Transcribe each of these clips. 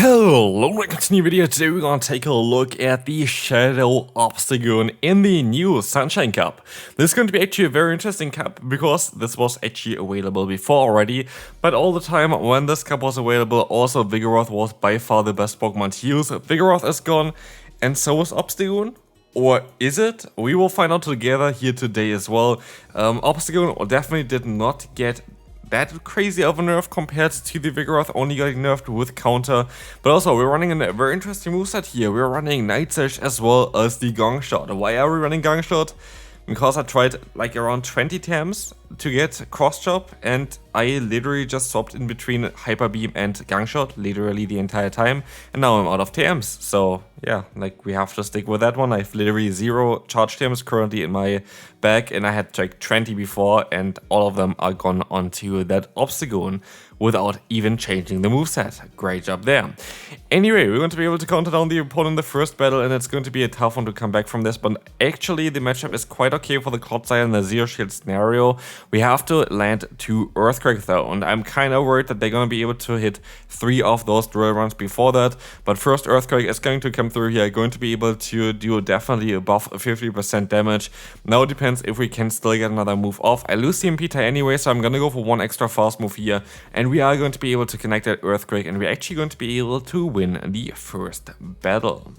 Hello, welcome to a new video. Today we're going to take a look at the Shadow Obstagoon in the new Sunshine Cup. This is going to be actually a very interesting cup because this was actually available before already, but all the time when this cup was available, also Vigoroth was by far the best Pokemon to use. Vigoroth is gone and so is Obstagoon. Or is it? We will find out together here today as well. Obstagoon definitely did not get that crazy of a nerf compared to the Vigoroth, only getting nerfed with counter. But also, we're running a very interesting moveset here. We're running Night Slash as well as the Gong Shot. Why are we running Gong Shot? Because I tried like around 20 times to get Cross Chop, and I literally just swapped in between Hyper Beam and Gong Shot literally the entire time, and now I'm out of TMs. So yeah, like we have to stick with that one. I have literally 0 charge TMs currently in my bag, and I had like 20 before, and all of them are gone onto that Obstagoon without even changing the moveset. Great job there. Anyway, we're going to be able to counter down the opponent in the first battle, and it's going to be a tough one to come back from this, but actually the matchup is quite okay for the Clodsire in the Zero Shield scenario. We have to land 2 Earthquake though, and I'm kind of worried that they're going to be able to hit 3 of those drill runs before that, but first Earthquake is going to come through here, going to be able to do definitely above 50% damage. Now it depends if we can still get another move off. I lose the Impeta anyway, so I'm going to go for 1 extra fast move here, and we are going to be able to connect that Earthquake, and we're actually going to be able to win the first battle.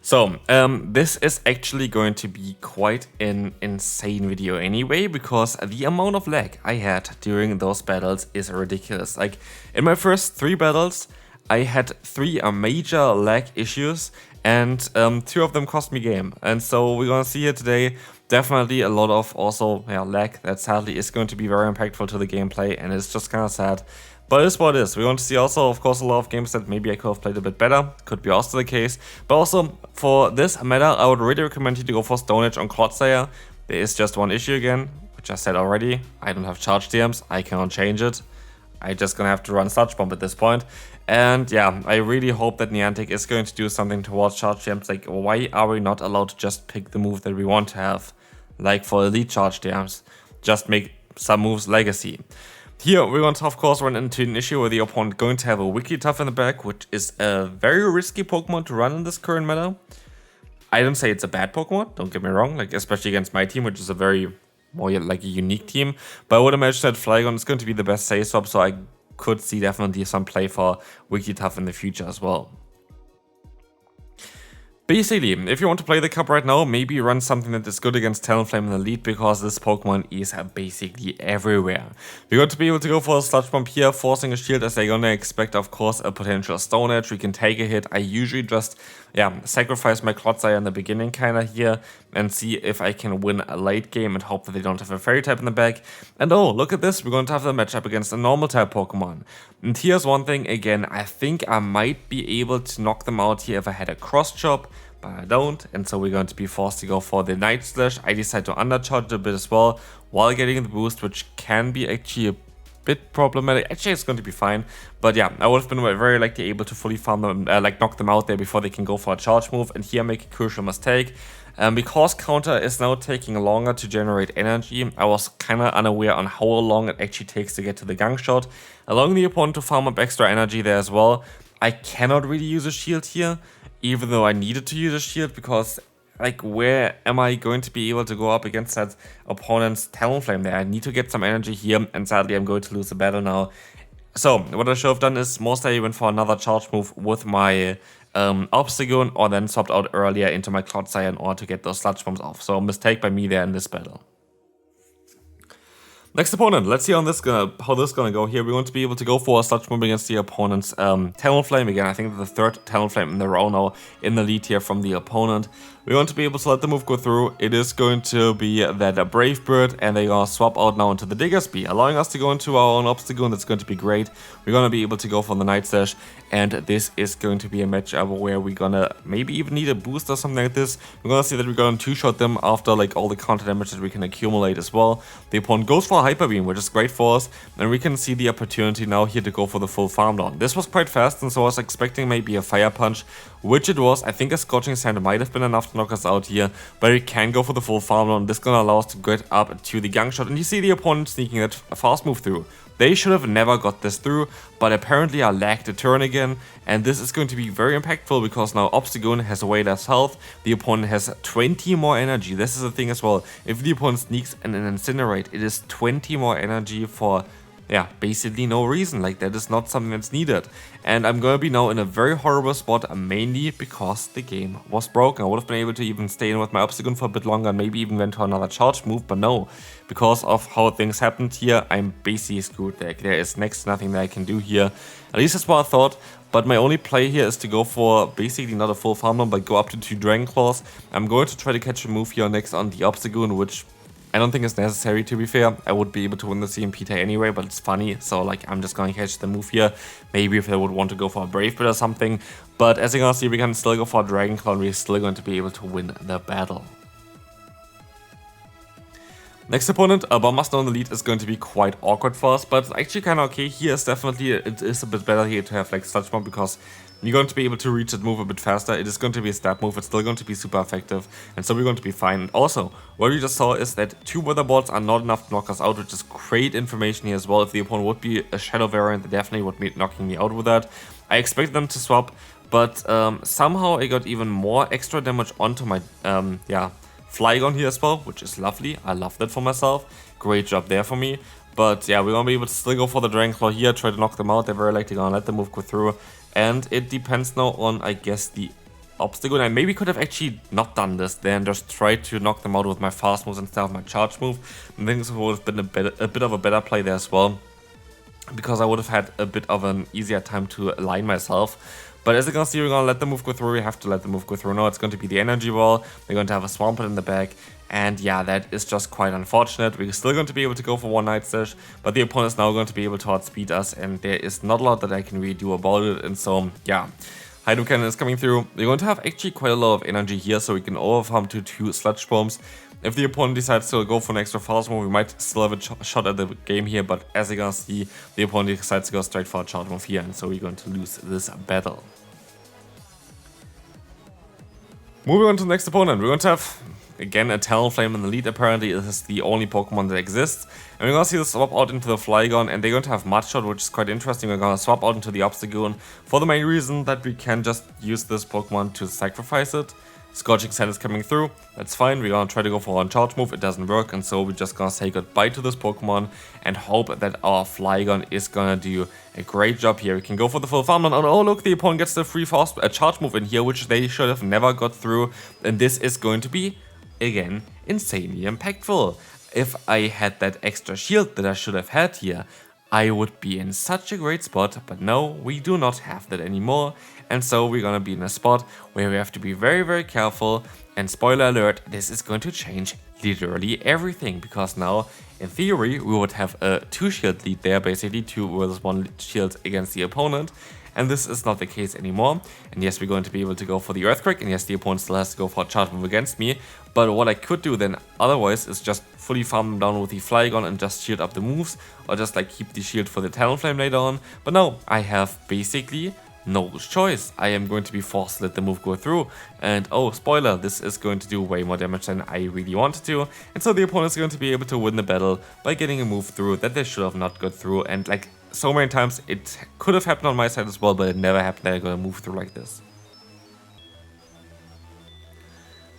So, this is actually going to be quite an insane video anyway, because the amount of lag I had during those battles is ridiculous. Like, in my first 3 battles, I had 3 major lag issues, and 2 of them cost me game. And so we're gonna see here today definitely a lot of also lag that sadly is going to be very impactful to the gameplay, and it's just kind of sad. But it is what it is. We want to see also, of course, a lot of games that maybe I could have played a bit better. Could be also the case. But also, for this meta, I would really recommend you to go for Stone Edge on Clodsire. There is just one issue again, which I said already. I don't have charge TMs. I cannot change it. I'm just gonna have to run Sludge Bomb at this point. And yeah, I really hope that Niantic is going to do something towards charge TMs. Like, why are we not allowed to just pick the move that we want to have? Like for Elite charge TMs, just make some moves legacy. Here, we're going to, of course, run into an issue where the opponent going to have a Wigglytuff in the back, which is a very risky Pokemon to run in this current meta. I don't say it's a bad Pokemon, don't get me wrong, like especially against my team, which is a very more like a unique team. But I would imagine that Flygon is going to be the best save swap, so I could see definitely some play for Wigglytuff in the future as well. Basically, if you want to play the cup right now, maybe run something that is good against Talonflame in the lead, because this Pokemon is basically everywhere. We're going to be able to go for a Sludge Bomb here, forcing a shield, as they're going to expect, of course, a potential Stone Edge. We can take a hit. I usually just, sacrifice my Clodsire in the beginning kind of here and see if I can win a late game and hope that they don't have a Fairy type in the back. And oh, look at this, we're going to have the matchup against a normal type Pokemon. And here's one thing, again, I think I might be able to knock them out here if I had a Cross Chop, but I don't, and so we're going to be forced to go for the Night Slash. I decide to undercharge a bit as well while getting the boost, which can be actually a bit problematic. Actually, it's going to be fine, but yeah, I would have been very likely able to fully farm them, knock them out there before they can go for a charge move, and here make a crucial mistake. Because counter is now taking longer to generate energy, I was kind of unaware on how long it actually takes to get to the Gong Shot, allowing the opponent to farm up extra energy there as well. I cannot really use a shield here, even though I needed to use a shield, because like where am I going to be able to go up against that opponent's Talonflame there? I need to get some energy here, and sadly I'm going to lose the battle now. So what I should have done is most likely went for another charge move with my Obstagoon, or then swapped out earlier into my Clodsire in order to get those Sludge Bombs off. So a mistake by me there in this battle. Next opponent, let's see how this is gonna go here. We're going to be able to go for a Sludge Bomb against the opponent's Talonflame. Again, I think the 3rd Talonflame in the row now in the lead here from the opponent. We're going to be able to let the move go through. It is going to be that Brave Bird, and they're gonna swap out now into the Diggersby, allowing us to go into our own Obstagoon. That's going to be great. We're gonna be able to go for the Night Slash, and this is going to be a matchup where we're gonna maybe even need a boost or something like this. We're gonna see that we're gonna 2-shot them after like all the counter damage that we can accumulate as well. The opponent goes for a Hyper Beam, which is great for us, and we can see the opportunity now here to go for the full farm down. This was quite fast, and so I was expecting maybe a Fire Punch, which it was. I think a Scorching Sand might have been enough to knock us out here, but we can go for the full farm down. This is gonna allow us to get up to the Gong Shot, and you see the opponent sneaking that fast move through. They should have never got this through, but apparently I lagged a turn again, and this is going to be very impactful because now Obstagoon has way less health, the opponent has 20 more energy. This is the thing as well, if the opponent sneaks and an Incinerate, it is 20 more energy for, yeah, basically no reason. Like, that is not something that's needed. And I'm gonna be now in a very horrible spot, mainly because the game was broken. I would have been able to even stay in with my Obstagoon for a bit longer and maybe even went to another charge move, but no. Because of how things happened here, I'm basically screwed. Like, there is next to nothing that I can do here. At least that's what I thought. But my only play here is to go for basically not a full farm run, but go up to 2 Dragon Claws. I'm going to try to catch a move here next on the Obstagoon, which I don't think it's necessary, to be fair. I would be able to win the CMP tie anyway, but it's funny. So, like, I'm just going to catch the move here. Maybe if I would want to go for a Brave Bit or something. But as you can see, we can still go for a Dragon Claw and we're still going to be able to win the battle. Next opponent, a Bombmaster on the lead, is going to be quite awkward for us, but it's actually kind of okay. Here is definitely, it is a bit better here to have like Sludge Bomb because you're going to be able to reach that move a bit faster. It is going to be a stab move, it's still going to be super effective, and so we're going to be fine. And also, what we just saw is that 2 Weather Balls are not enough to knock us out, which is great information here as well. If the opponent would be a Shadow variant, they definitely would be knocking me out with that. I expected them to swap, but somehow I got even more extra damage onto my, Flygon here as well, which is lovely. I love that for myself. Great job there for me. But yeah, we're gonna be able to still go for the Dragon Claw here, try to knock them out. They're very likely gonna let the move go through. And it depends now on, I guess, the Obstagoon. I maybe could have actually not done this, then just tried to knock them out with my fast moves instead of my charge move. I think this would have been a bit of a better play there as well, because I would have had a bit of an easier time to align myself. But as you can see, we're going to let the move go through. We have to let the move go through. Now it's going to be the Energy Ball. We're going to have a Swampert in the back. And yeah, that is just quite unfortunate. We're still going to be able to go for one Night Slash, but the opponent is now going to be able to outspeed us. And there is not a lot that I can really do about it. And so, yeah, Hydro Cannon is coming through. We're going to have actually quite a lot of energy here, so we can overfarm to 2 Sludge Bombs. If the opponent decides to go for an extra fast move, we might still have a shot at the game here, but as you can see, the opponent decides to go straight for a charge move here, and so we're going to lose this battle. Moving on to the next opponent, we're going to have, again, a Talonflame in the lead. Apparently, this is the only Pokemon that exists. And we're going to see this swap out into the Flygon, and they're going to have Mudshot, which is quite interesting. We're going to swap out into the Obstagoon for the main reason that we can just use this Pokemon to sacrifice it. Scorching Sand is coming through, that's fine. We're gonna try to go for one charge move, it doesn't work, and so we're just gonna say goodbye to this Pokemon and hope that our Flygon is gonna do a great job here. We can go for the full farm, and oh look, the opponent gets the free fast charge move in here, which they should have never got through, and this is going to be, again, insanely impactful. If I had that extra shield that I should have had here, I would be in such a great spot, but no, we do not have that anymore, and so we're gonna be in a spot where we have to be very, very careful, and spoiler alert, this is going to change literally everything, because now, in theory, we would have a 2 shield lead there, basically 2 versus 1 shield against the opponent, and this is not the case anymore. And yes, we're going to be able to go for the Earthquake, and yes, the opponent still has to go for a charge move against me, but what I could do then otherwise is just fully farm them down with the Flygon and just shield up the moves, or just like keep the shield for the Talonflame later on. But no, I have basically no choice. I am going to be forced to let the move go through, and oh, spoiler, this is going to do way more damage than I really wanted to, and so the opponent is going to be able to win the battle by getting a move through that they should have not got through. And like so many times, it could have happened on my side as well, but it never happened that I got a move through like this.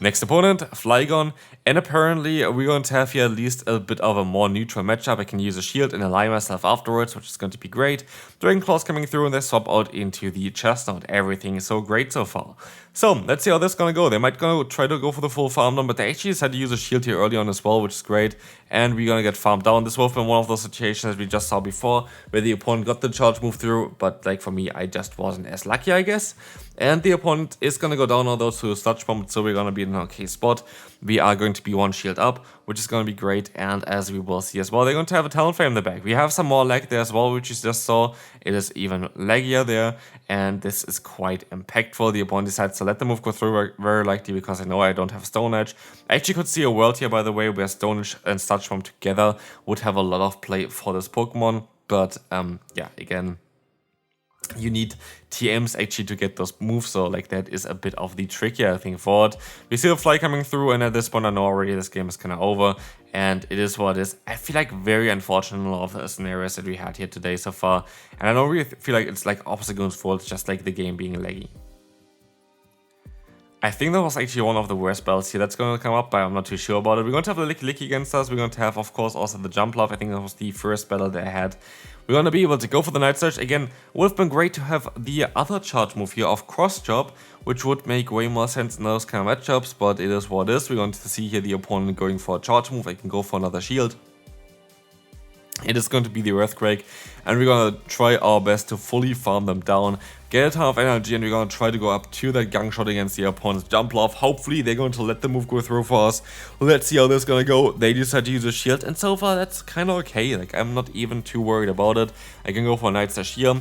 Next opponent, Flygon, and apparently we're going to have here at least a bit of a more neutral matchup. I can use a shield and align myself afterwards, which is going to be great. Dragon Claws coming through, and they swap out into the Chestnut. Everything is so great so far. So, let's see how this is gonna go. They might gonna try to go for the full farm down, but they actually decided to use a shield here early on as well, which is great. And we're gonna get farmed down. This would have been one of those situations we just saw before, where the opponent got the charge move through, but like for me, I just wasn't as lucky, I guess. And the opponent is gonna go down on those 2 Sludge Bomb, so we're gonna be in an okay spot. We are going to be 1 shield up, which is going to be great, and as we will see as well, they're going to have a Talonflame in the back. We have some more lag there as well, which you just saw. It is even laggier there, and this is quite impactful. The opponent decides to let the move go through, very likely, because I know I don't have Stone Edge. I actually could see a world here, by the way, where Stone Edge and Sludge Bomb together would have a lot of play for this Pokemon, but yeah, again, you need TMs actually to get those moves, so like that is a bit of the trickier thing for it. We see the fly coming through, and at this point I know already this game is kind of over, and it is what it is. I feel like very unfortunate in a lot of the scenarios that we had here today so far, and I don't really feel like it's like Obstagoon's fault, it's just like the game being laggy. I think that was actually one of the worst battles here that's going to come up, but I'm not too sure about it. We're going to have the Licky against us. We're going to have, of course, also the Jump Love. I think that was the first battle that I had. We're going to be able to go for the Night Surge. Again, would have been great to have the other charge move here of Cross Chop, which would make way more sense in those kind of matchups, but it is what it is. We're going to see here the opponent going for a charge move. I can go for another shield. It is going to be the Earthquake, and we're going to try our best to fully farm them down, get a ton of energy, and we're going to try to go up to that Gang Shot against the opponent's Jump Love. Hopefully they're going to let the move go through for us. Let's see how this is going to go. They decide to use a shield, and so far that's kind of okay. Like, I'm not even too worried about it. I can go for a Night Slash here,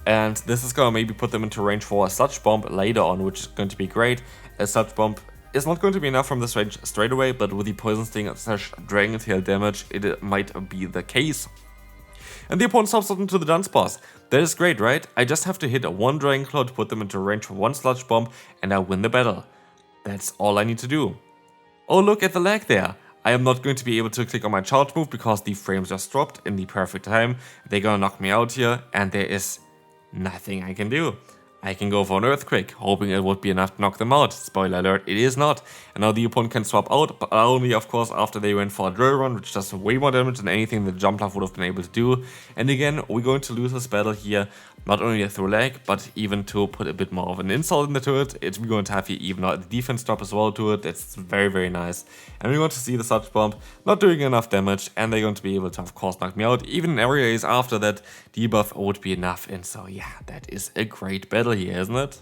and this is going to maybe put them into range for a Sludge Bomb later on, which is going to be great. A Sludge Bomb is not going to be enough from this range straight away, but with the Poison Sting / Dragon Tail damage, it might be the case. And the opponent stops up into the Dunsparce. That is great, right? I just have to hit a 1 Dragon Claw to put them into range for 1 Sludge Bomb, and I win the battle. That's all I need to do. Oh, look at the lag there. I am not going to be able to click on my charge move because the frames just dropped in the perfect time. They're gonna knock me out here, and there is nothing I can do. I can go for an Earthquake, hoping it would be enough to knock them out. Spoiler alert, it is not. And now the opponent can swap out, but only of course after they went for a Drill Run, which does way more damage than anything the Jump Love would have been able to do. And again, we're going to lose this battle here, not only through lag, but even to put a bit more of an insult into it. We're going to have here even a defense drop as well to it. That's very, very nice. And we're going to see the Sludge Bomb not doing enough damage, and they're going to be able to of course knock me out. Even in areas after that, debuff would be enough. And so yeah, that is a great battle here, isn't it?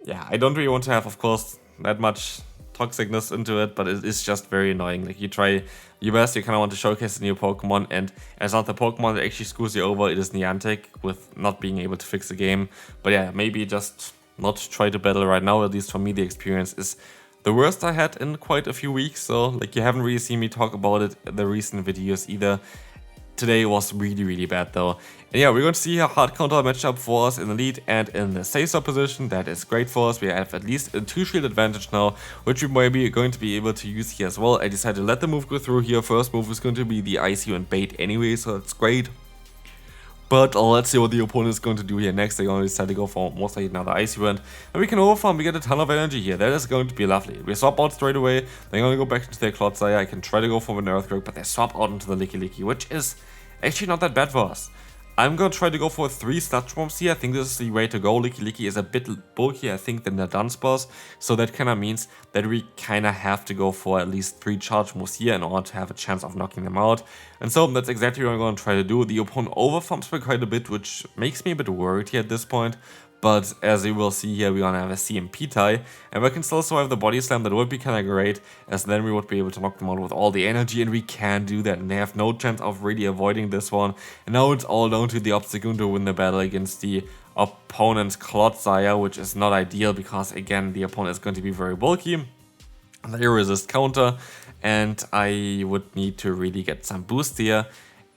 Yeah, I don't really want to have, of course, that much toxicness into it, but it is just very annoying. Like, you try your best, you kind of want to showcase the new Pokemon, and it's not the Pokemon that actually screws you over, it is Niantic with not being able to fix the game. But yeah, maybe just not try to battle right now. At least for me, the experience is the worst I had in quite a few weeks, so like, you haven't really seen me talk about it in the recent videos either. Today was really, really bad though. And yeah, we're going to see a hard counter matchup for us in the lead and in the safe position. That is great for us. We have at least a 2 shield advantage now, which we might be going to be able to use here as well. I decided to let the move go through here. First move is going to be the ICU and bait anyway, so that's great. But let's see what the opponent is going to do here next. They're going to decide to go for most likely another Icy Wind. And we can overfarm, we get a ton of energy here. That is going to be lovely. We swap out straight away. They're going to go back into their Clodsire. I can try to go for an Earthquake, but they swap out into the Licky, which is actually not that bad for us. I'm going to try to go for 3 Sludge Bombs here. I think this is the way to go. Licky is a bit bulkier, I think, than the Dunsparce. So that kind of means that we kind of have to go for at least 3 charge moves here in order to have a chance of knocking them out. And so that's exactly what I'm going to try to do. The opponent overfarms by quite a bit, which makes me a bit worried here at this point. But as you will see here, we're gonna have a CMP tie, and we can still survive the body slam. That would be kind of great, as then we would be able to knock them out with all the energy, and we can do that, and they have no chance of really avoiding this one. And now it's all down to the Obstagoon to win the battle against the opponent's Clodsire, which is not ideal, because again, the opponent is going to be very bulky. They resist counter, and I would need to really get some boost here.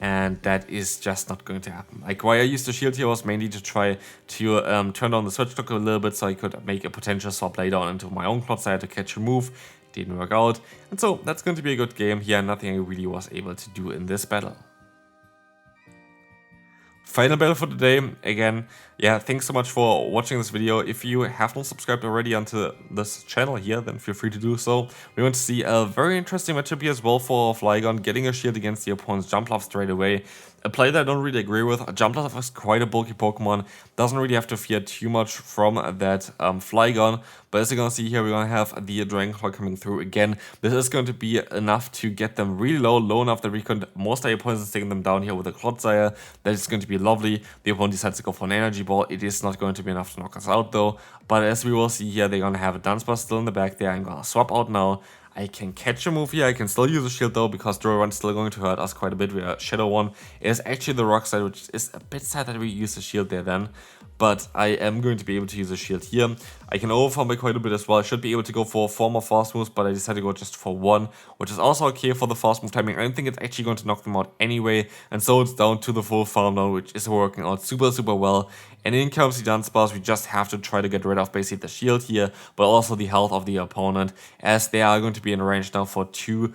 And that is just not going to happen. Like, why I used the shield here was mainly to try to turn down the switch clock a little bit so I could make a potential swap later on into my own Clodsire to catch a move. Didn't work out. And so that's going to be a good game here. Nothing I really was able to do in this battle. Final battle for today. Again, yeah, thanks so much for watching this video. If you have not subscribed already onto this channel here, then feel free to do so. We want to see a very interesting matchup here as well for Flygon, getting a shield against the opponent's Jump Love straight away. A play that I don't really agree with. Jump Love is quite a bulky Pokemon, doesn't really have to fear too much from that Flygon. But as you're going to see here, we're going to have the Dragon Claw coming through again. This is going to be enough to get them really low enough that we can most likely poison taking them down here with a Clodsire. That is going to be lovely. The opponent decides to go for an Energy Ball. It is not going to be enough to knock us out though. But as we will see here, they're going to have a Dunsparce still in the back there. I'm going to swap out now. I can catch a move here. I can still use a shield though, because Drill Run is still going to hurt us quite a bit. We are Shadow 1. It is actually the Rock side, which is a bit sad that we use the shield there then. but I am going to be able to use a shield here. I can overfarm by quite a bit as well. I should be able to go for 4 more fast moves, but I decided to go just for 1, which is also okay for the fast move timing. I don't think it's actually going to knock them out anyway, and so it's down to the full farm now, which is working out super well. And in comes the Dunsparce. We just have to try to get rid of basically the shield here, but also the health of the opponent, as they are going to be in range now for 2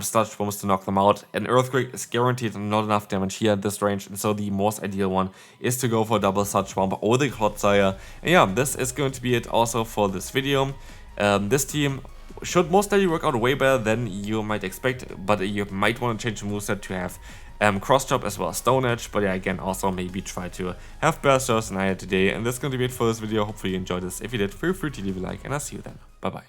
sludge bombs to knock them out. An Earthquake is guaranteed not enough damage here at this range, and so the most ideal one is to go for a double sludge bomb or the Clodsire. And yeah, this is going to be it also for this video. This team should most likely work out way better than you might expect, but you might want to change the moveset to have cross chop as well as stone edge. But yeah, again, also maybe try to have better shows than I had today. And that's going to be it for this video. Hopefully you enjoyed this. If you did, feel free to leave a like, and I'll see you then. Bye bye.